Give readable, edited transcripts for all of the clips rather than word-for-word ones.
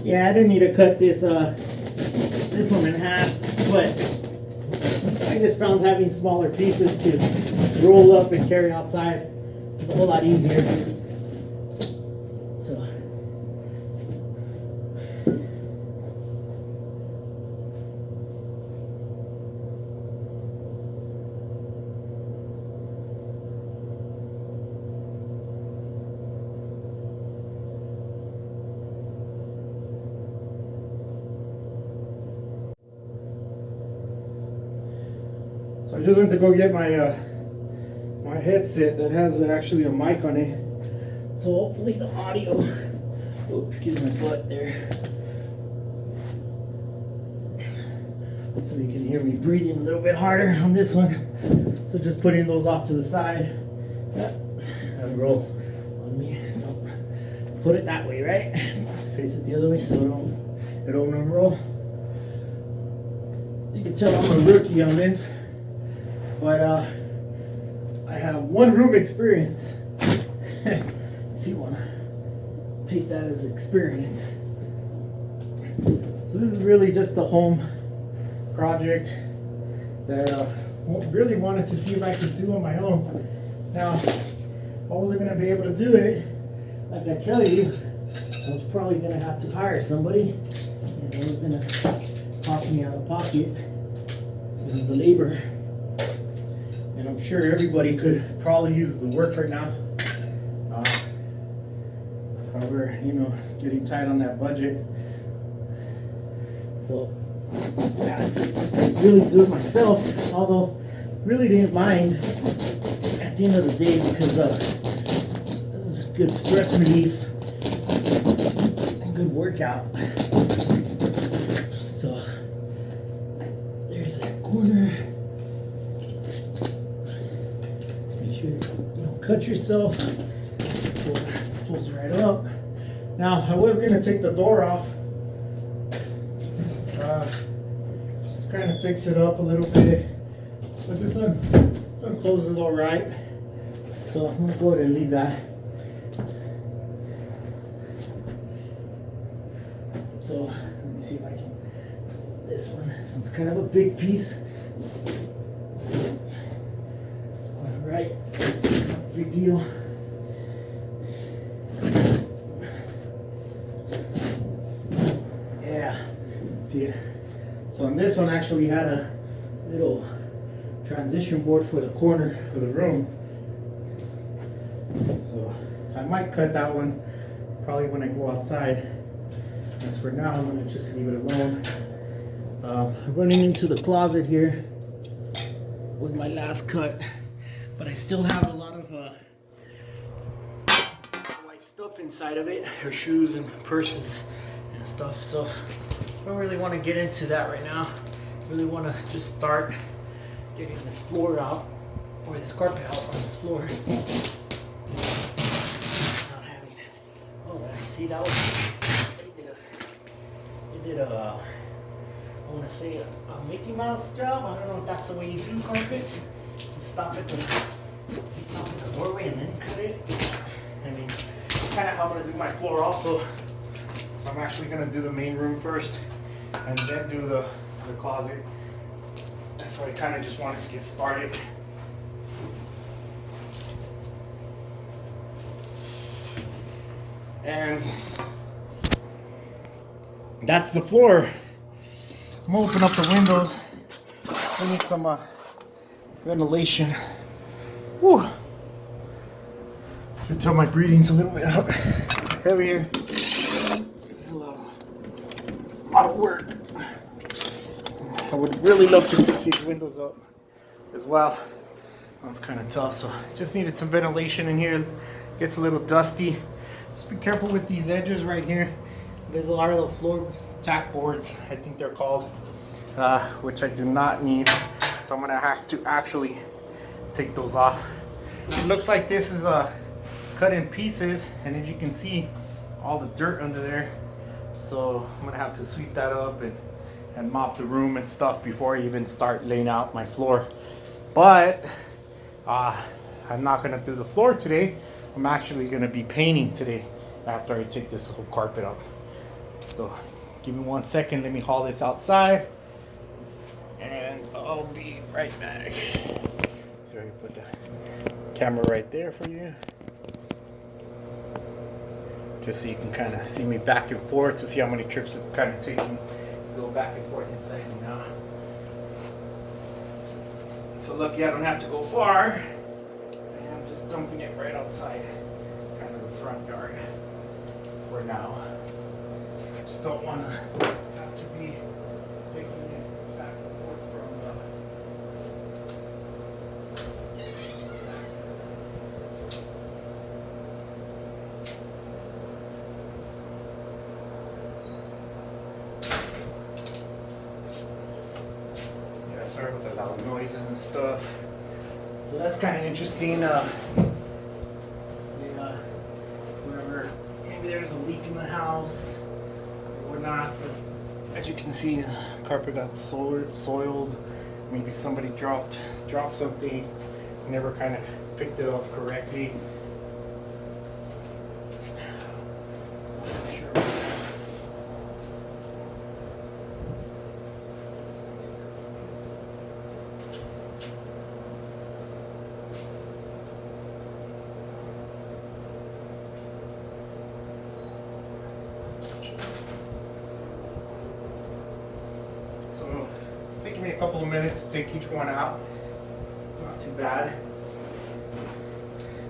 Yeah, I didn't need to cut this one in half, but I just found having smaller pieces to roll up and carry outside is a whole lot easier. So I just went to go get my my headset that has actually a mic on it. So hopefully the audio, oh, excuse my butt there. Hopefully you can hear me breathing a little bit harder on this one. So just putting those off to the side. And roll on me. Don't put it that way, right? Face it the other way so it don't unroll. You can tell I'm a rookie on this. But I have one room experience. If you want to take that as experience. So this is really just a home project that I really wanted to see if I could do on my own. Now, if I wasn't going to be able to do it, like I tell you, I was probably going to have to hire somebody. And it was going to cost me out of pocket the labor. And I'm sure everybody could probably use the work right now. However, you know, getting tight on that budget. So, I had to really do it myself. Although, really didn't mind at the end of the day because this is good stress relief and good workout. So, there's that corner. You don't cut yourself. Pulls right up. Now I was gonna take the door off. Just kind of fix it up a little bit. But this one closes all right. So I'm gonna go ahead and leave that. So let me see if I can. This one, it's kind of a big piece. Right, big deal. Yeah, see it. So on this one actually had a little transition board for the corner for the room. So I might cut that one probably when I go outside. As for now, I'm gonna just leave it alone. I'm running into the closet here with my last cut. But I still have a lot of wife's stuff inside of it, her shoes and purses and stuff. So I don't really want to get into that right now. I really want to just start getting this floor out, or this carpet out on this floor. Not having it. Oh, see, that was, it did a I want to say a Mickey Mouse job. I don't know if that's the way you do carpets. Just stop at the doorway and then cut it. I mean, kind of how I'm going to do my floor also. So I'm actually going to do the main room first and then do the closet. And so I kind of just wanted to get started. And that's the floor. I'm gonna open up the windows. I need some ventilation. Whew. You can tell my breathing's a little bit heavier. It's a lot of work. I would really love to fix these windows up as well. That's kind of tough, so just needed some ventilation in here. Gets a little dusty. Just be careful with these edges right here. There's a lot of the floor tack boards, I think they're called, which I do not need. So I'm gonna have to actually take those off. It looks like this is cut in pieces, and as you can see, all the dirt under there. So I'm gonna have to sweep that up and mop the room and stuff before I even start laying out my floor. But I'm not gonna do the floor today. I'm actually gonna be painting today after I take this whole carpet out. So give me 1 second, let me haul this outside and I'll be right back. So I put the camera right there for you, just so you can kind of see me back and forth to see how many trips it kind of takes me to go back and forth inside and out. So lucky I don't have to go far, and I'm just dumping it right outside, kind of the front yard for now. I just don't want to have to be taking it back and forth from the sorry about the loud noises and stuff. So that's kind of interesting. Wherever maybe there's a leak in the house or not, but as you can see, the carpet got soiled. Maybe somebody dropped something, never kind of picked it up correctly. It's taking me a couple of minutes to take each one out. Not too bad.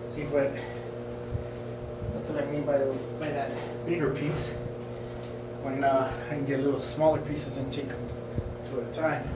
See what? That's what I mean by that bigger piece. When I can get little smaller pieces and take them two at a time.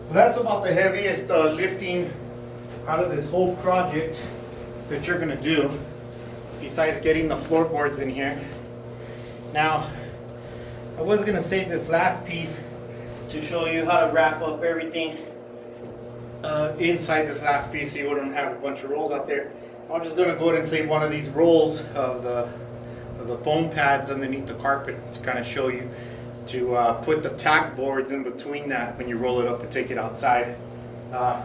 So that's about the heaviest lifting out of this whole project that you're gonna do, besides getting the floorboards in here. Now, I was gonna save this last piece to show you how to wrap up everything inside this last piece so you wouldn't have a bunch of rolls out there. I'm just gonna go ahead and save one of these rolls of the foam pads underneath the carpet to kind of show you to put the tack boards in between that when you roll it up and take it outside.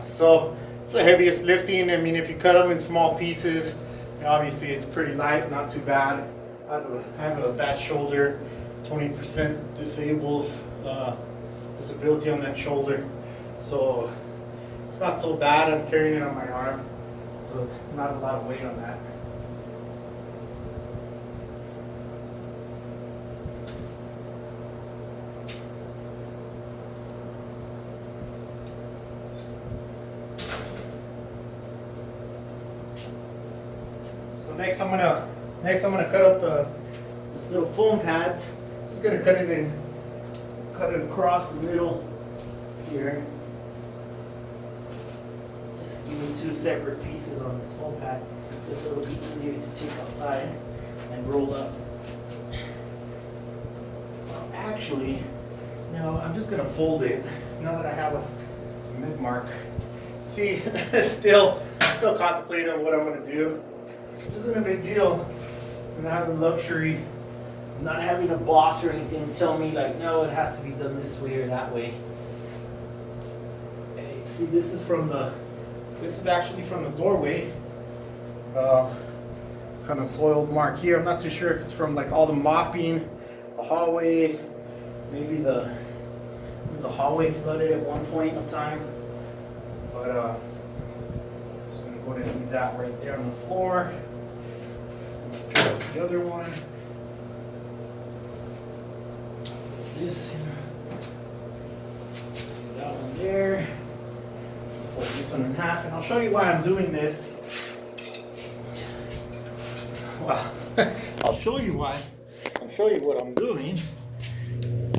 So it's the heaviest lifting. I mean, if you cut them in small pieces, obviously it's pretty light, not too bad. I have a bad shoulder, 20% disabled, disability on that shoulder. So it's not so bad. I'm carrying it on my arm, so not a lot of weight on that. So next I'm gonna cut up this little foam pads. Just gonna cut it across the middle here. Just give me two separate pieces on this foam pad, just so it'll be easier to take outside and roll up. Well, actually, no, I'm just gonna fold it now that I have a mid mark. See, still contemplating on what I'm gonna do. This isn't a big deal, and I have the luxury of not having a boss or anything tell me like, no, it has to be done this way or that way. Okay, see, this is actually from the doorway. Kind of soiled mark here. I'm not too sure if it's from like all the mopping, the hallway, maybe the hallway flooded at one point of time. But I'm just gonna go ahead and leave that right there on the floor. Pick up the other one. This, that one there. Fold this one in half, and I'll show you why I'm doing this. I'll show you why. I'll show you what I'm doing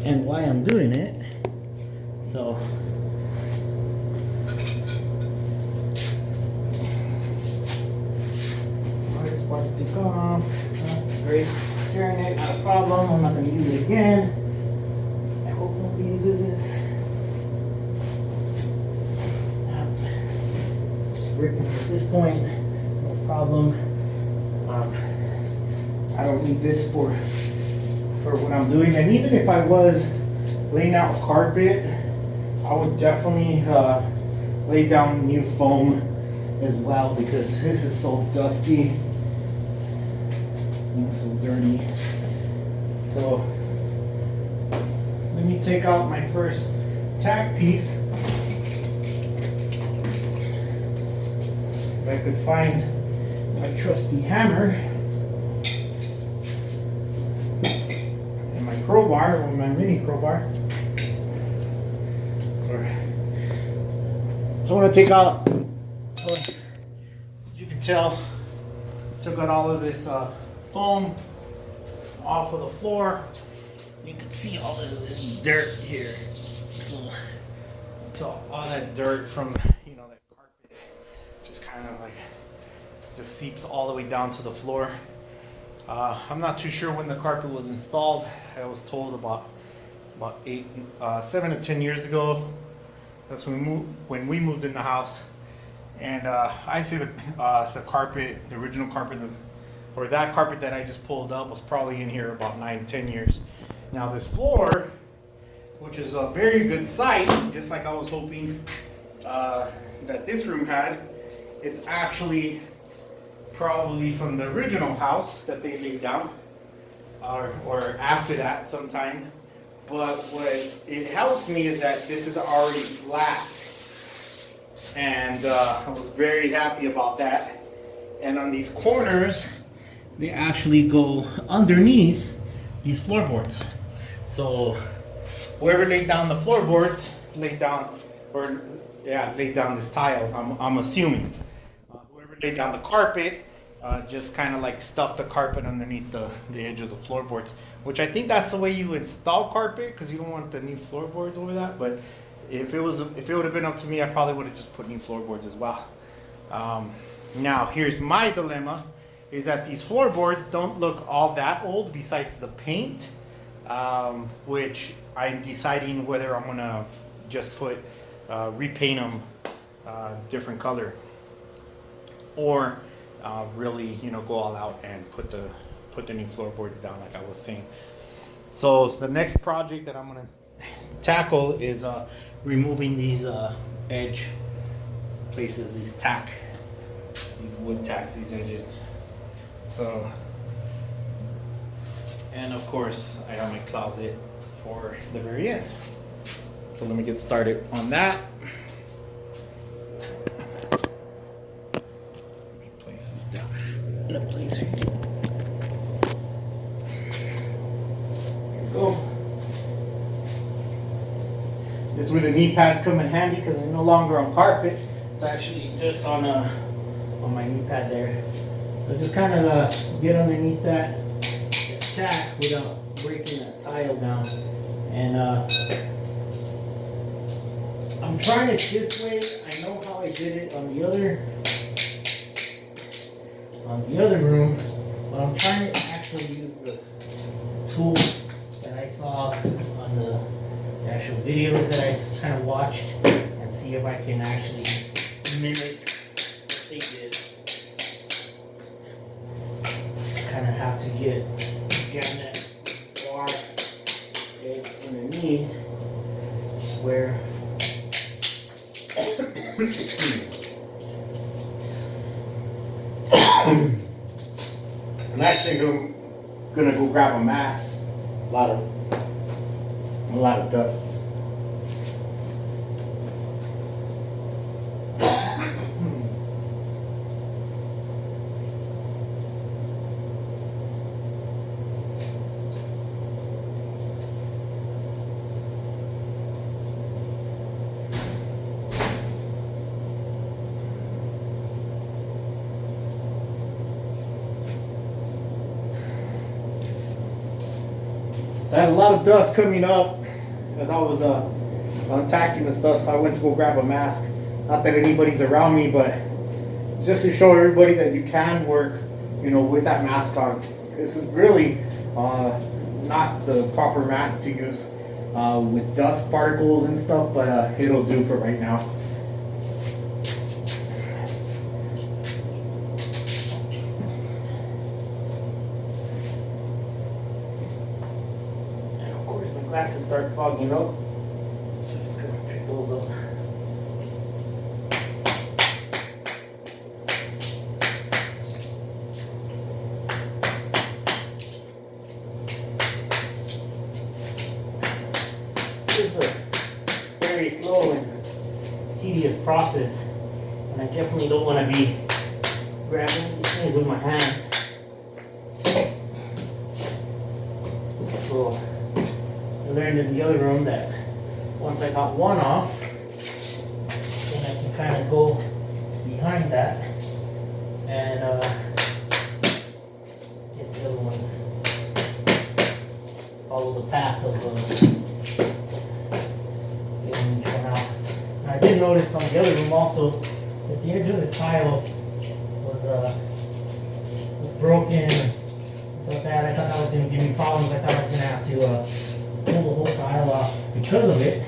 and why I'm doing it. So this hardest part to come off. Great. Tearing it, not a problem. I'm not going to use it again. I hope nobody uses this. Ripping at this point, no problem. I don't need this for what I'm doing. And even if I was laying out carpet, I would definitely lay down new foam as well, because this is so dusty and so dirty. So let me take out my first tack piece. If I could find my trusty hammer and my crowbar, or my mini crowbar. So I want to take out, so you can tell, took out all of this foam off of the floor. You can see all of this dirt here. So all that dirt from, you know, that carpet just kind of like just seeps all the way down to the floor. I'm not too sure when the carpet was installed. I was told about 7 to 10 years ago. That's when we moved in the house. And I say the carpet, the original carpet, or that carpet that I just pulled up was probably in here about 9-10 years. Now this floor, which is a very good site, just like I was hoping that this room had, it's actually probably from the original house that they laid down, or after that sometime. But what it helps me is that this is already flat, and I was very happy about that. And on these corners, they actually go underneath these floorboards. So whoever laid down the floorboards laid down this tile. I'm assuming whoever laid down the carpet just kind of like stuffed the carpet underneath the edge of the floorboards, which I think that's the way you install carpet, because you don't want the new floorboards over that. But if it would have been up to me, I probably would have just put new floorboards as well. Now here's my dilemma, is that these floorboards don't look all that old besides the paint, which I'm deciding whether I'm gonna just repaint them different color, or really, you know, go all out and put the new floorboards down like I was saying. So the next project that I'm gonna tackle is removing these edge places, these wood tacks, these edges. So, and of course I got my closet for the very end. So let me get started on that. Let me place this down in a place here. There we go. This is where the knee pads come in handy, because they're no longer on carpet. It's actually just on my knee pad there. So just kind of get underneath that tack without breaking that tile down. And I'm trying it this way. I know how I did it on the other room, but I'm trying to actually use the tools that I saw on the actual videos that I kind of watched, and see if I can actually mimic what they did. Kind of have to get that bar underneath where I'm actually gonna go grab a mask. A lot of dust. So I had a lot of dust coming up as I was unpacking the stuff. So I went to go grab a mask. Not that anybody's around me, but just to show everybody that you can work, you know, with that mask on. This is really not the proper mask to use with dust particles and stuff, but it'll do for right now. And of course my glasses start fogging up, so just gonna pick those up. Slow and tedious process, and I definitely don't want to be grabbing these things with my hands. So I learned in the other room that once I got one off, then I can kind of go behind that and get the other ones, follow the path of I did notice on the other room also that the edge of this tile was broken and stuff like that. I thought that was going to give me problems. I thought I was going to have to pull the whole tile off because of it.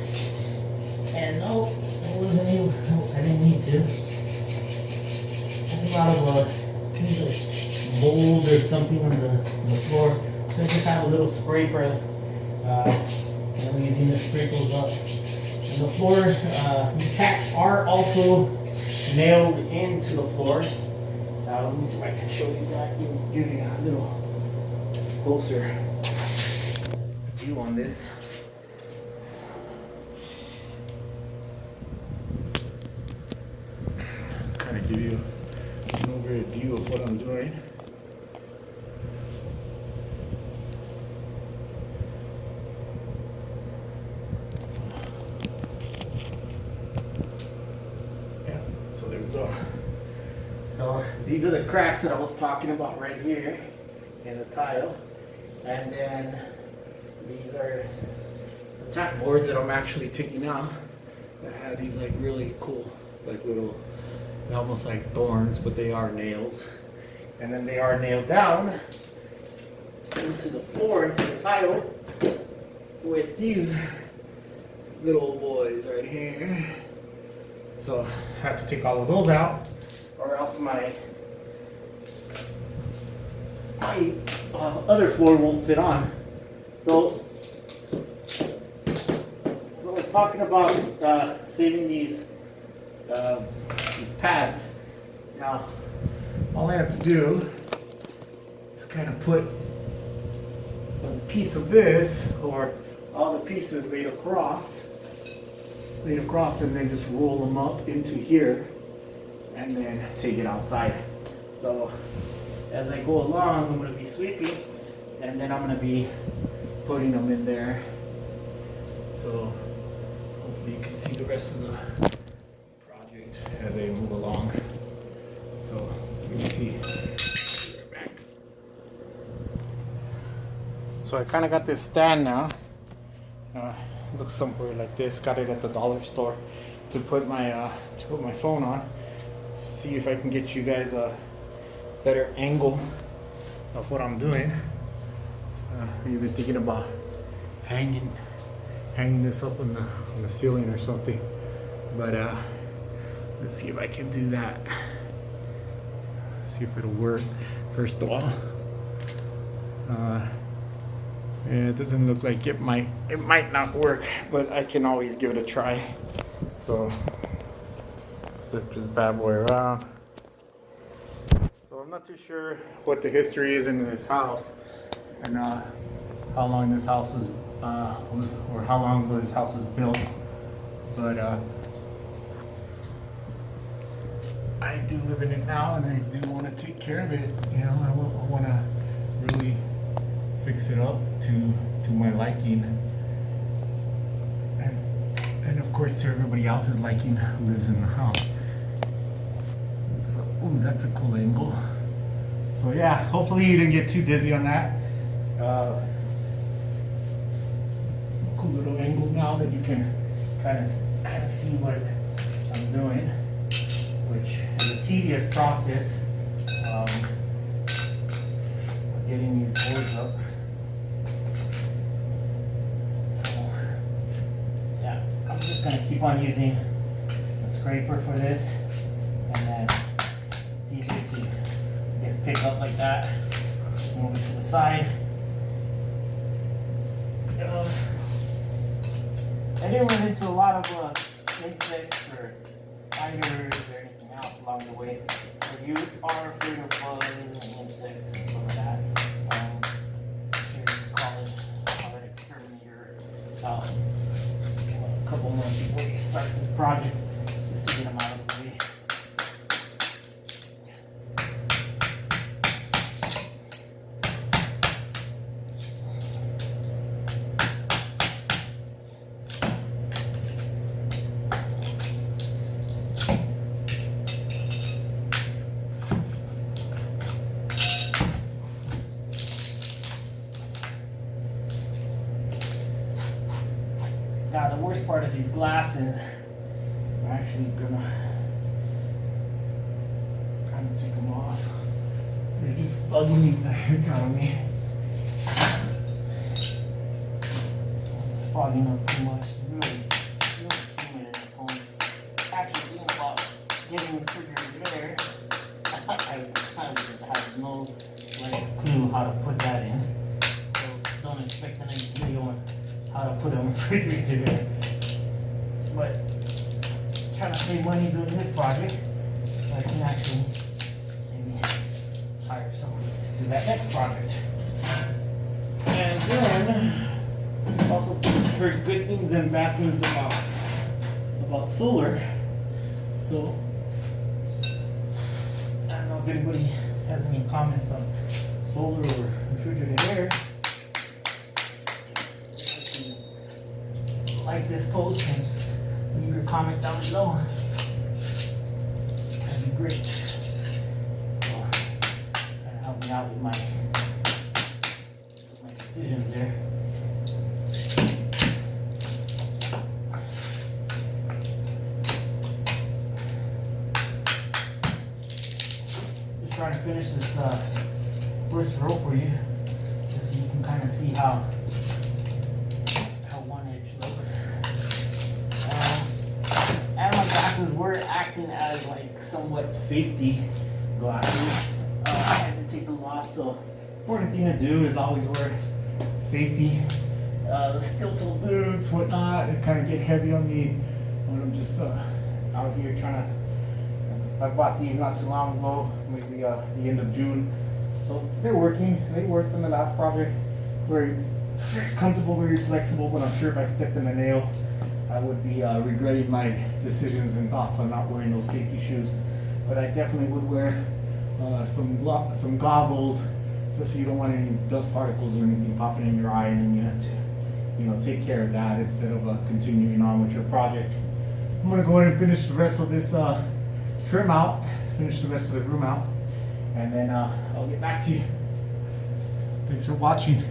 And no, I wasn't able. I didn't need to. There's a lot of seems like mold or something on the floor. So I just have a little scraper, and I'm using the sprinkles up. The floor, these tacks are also nailed into the floor. Let me see if I can show you that. Give you a little closer view on this. Kind of give you an overview of what I'm doing. So there we go. So these are the cracks that I was talking about right here in the tile. And then these are the tack boards that I'm actually taking out that have these like really cool, like little, almost like thorns, but they are nails. And then they are nailed down into the floor, into the tile with these little boys right here. So I have to take all of those out, or else my other floor won't fit on. So I was talking about saving these pads. Now, all I have to do is kind of put a piece of this, or all the pieces laid across, and then just roll them up into here and then take it outside. So as I go along, I'm going to be sweeping, and then I'm going to be putting them in there. So hopefully you can see the rest of the project as I move along. So let me see. Right back. So I kind of got this stand now. Looks somewhere like this. Got it at the dollar store to put my phone on. See if I can get you guys a better angle of what I'm doing. You've been thinking about hanging this up on the ceiling or something, but let's see if I can do that. See if it'll work. First of all, yeah, it doesn't look like it might not work, but I can always give it a try. So flip this bad boy around. So I'm not too sure what the history is in this house, and how long this house is, or how long ago this house was built. But I do live in it now, and I do want to take care of it. You know, I want to really fix it up to my liking, and of course to everybody else's liking who lives in the house. So, ooh, that's a cool angle. So yeah, hopefully you didn't get too dizzy on that. now that you can kind of see what I'm doing, which is a tedious process. Getting these boards up. So yeah, I'm just gonna keep on using the scraper for this, and then it's easier to just pick up like that. Move it to the side. I didn't run into a lot of insects or spiders or anything else along the way. If you are afraid of bugs and insects and stuff like that, you call it an exterminator. A couple months before you start this project, just to get them out of the way. Now the worst part of these glasses, I'm actually gonna kind of take them off. They're just bugging the heck out of me. I'm just fogging up too much. It's really humid in this home. Actually, thinking about getting the refrigerator there. I have no clue how to put that in. So don't expect any video on how to put a refrigerator there. But trying to save money doing this project, so I can actually maybe hire somebody to do that next project. And then also heard good things and bad things about solar. So I don't know if anybody has any comments on solar or refrigerated air. Like this post and just leave your comment down below. That'd be great. So, kind of help me out with my decisions there. Just trying to finish this first row for you, just so you can kind of see how one edge looks. And my glasses were acting as like somewhat safety glasses. I had to take those off, so important thing to do is always wear safety. Steel-toe boots, whatnot, they kind of get heavy on me when I'm just out here trying to. I bought these not too long ago, maybe the end of June. So they're working. They worked in the last project. Very comfortable, very flexible, but I'm sure if I stepped in a nail, I would be regretting my decisions and thoughts on not wearing those safety shoes. But I definitely would wear some goggles, just so you don't want any dust particles or anything popping in your eye, and then you have to, take care of that instead of continuing on with your project. I'm gonna go ahead and finish the rest of this trim out, finish the rest of the room out, and then I'll get back to you. Thanks for watching.